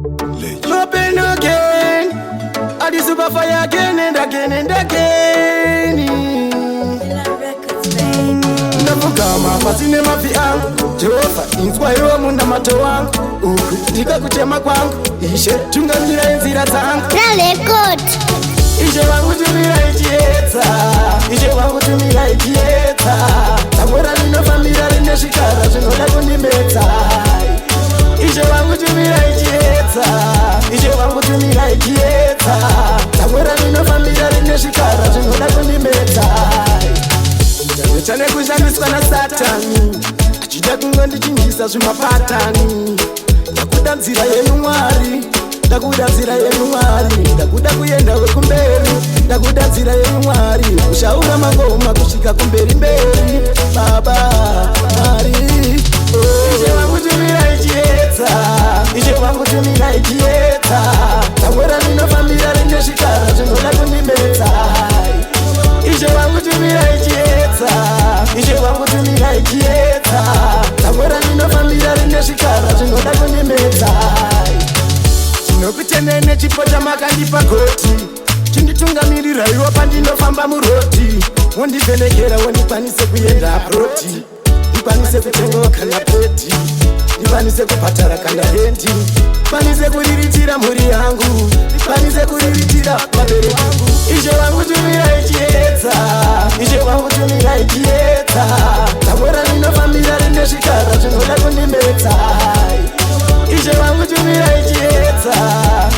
No pain again. I the super fire again and again and again. Ndavugama pasine mafi angu Jehova inzwa iwe munda mato wangu Ukutika kuchema kwangu Ishe tungamira inzira zangu Ishe wangu tumira ichieta Ishe wangu tumira ichieta Tamwera nino famira rine shikara Zvinoda kundimeta Ishe wangu tumira ichieta Ishe wangu tumira ichieta Tamwera nino famira rine shikara Zvinoda kundimeta Chane kushandiswa na Satani Achida kungondichinjisa zvimapatani Ndakuda nzira yenyu Mwari Ndakuda nzira yenyu Mwari Ndakuda kuenda wekumberi Ndakuda nzira yenyu Mwari Kushaura mangoma kusvika kumberi mberi Baba Mwari Ishe wangu tumira ichieta Ishe wangu tumira ichieta Tamwera ninofambira rine shikara Zvinoda kundimeta Ishe wangu tumira ichieta Ishe wangu tumira ichieta Tamwera ninofambira rine shikara Zvinoda kundimeta Tinokutendene chipo chamakandipa goti Chinditungamirira iwo pandinofamba muroti Wondivhenekera wondikwanise kuenda aproti Ndikwanise kutengawo kana peti Ndikwanise kupatara kana hendi Ndikwanise kuriritira mhuri yangu Ndikwanise kuriritira mabereki angu Ishe wangu tumira ichieta Ishe wangu tumira ichieta Tamwera ninofambira rine shikara Zvinoda kundimeta Ishe wangu tumira ichieta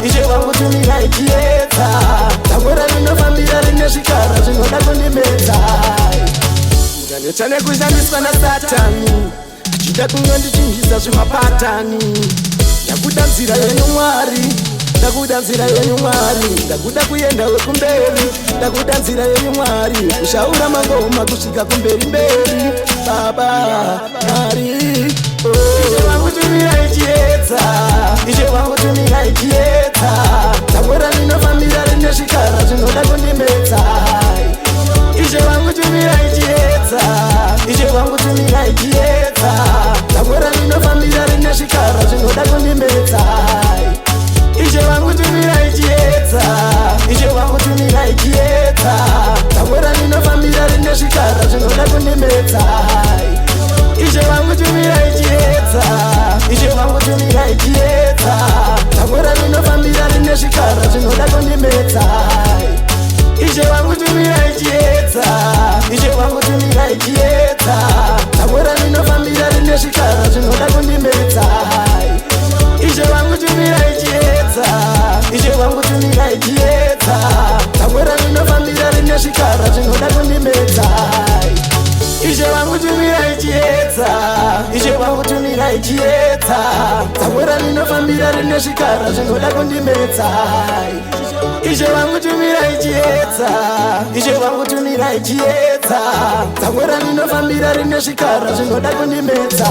Ishe wangu tumira ichieta Tamwera ninofambira rine shikara Zvinoda kundimeta Ndanechane kushandiswa na Satani Achida kungondichinjisa zvimapatani Ndakuda nzira yenyu Mwari Ndakuda nzira yenyu Mwari Ndakuda kuenda wekumberi Ndakuda nzira yenyu Mwari Kushaura mangoma kusvika kumberi mberi Baba Mwari Ishe wangu tumira ichieta Ishe wangu tumira ichieta Tamwera ninofambira rine shikara Zvinoda kundimeta Ishe wangu tumira ichieta Ishe wangu tumira ichieta Tamwera ninofambira rine shikara Zvinoda kundimeta Ishe wangu tumira ichieta Ishe wangu tumira ichieta Tamwera ninofambira rine shikara Zvinoda kundimeta Ishe wangu tumira ichieta Ishe wangu tumira ichieta Tamwera ninofambira rine shikara Zvinoda kundimeta Ishe wangu tumira ichieta Ishe wangu tumira ichieta Tamwera ninofambira rine shikara Zvinoda kundimeta Ishe wangu tumira ichieta Ishe wangu tumira ichieta Tamwera ninofambira rine shikara Zvinoda kundimeta Ishe wangu tumira ichieta Ishe wangu tumira ichieta Tamwera ninofambira rine shikara Zvinoda kundimeta Ishe wangu tumira ichieta Ishe wangu tumira ichieta Tamwera ninofambira rine shikara Zvinoda kundimeta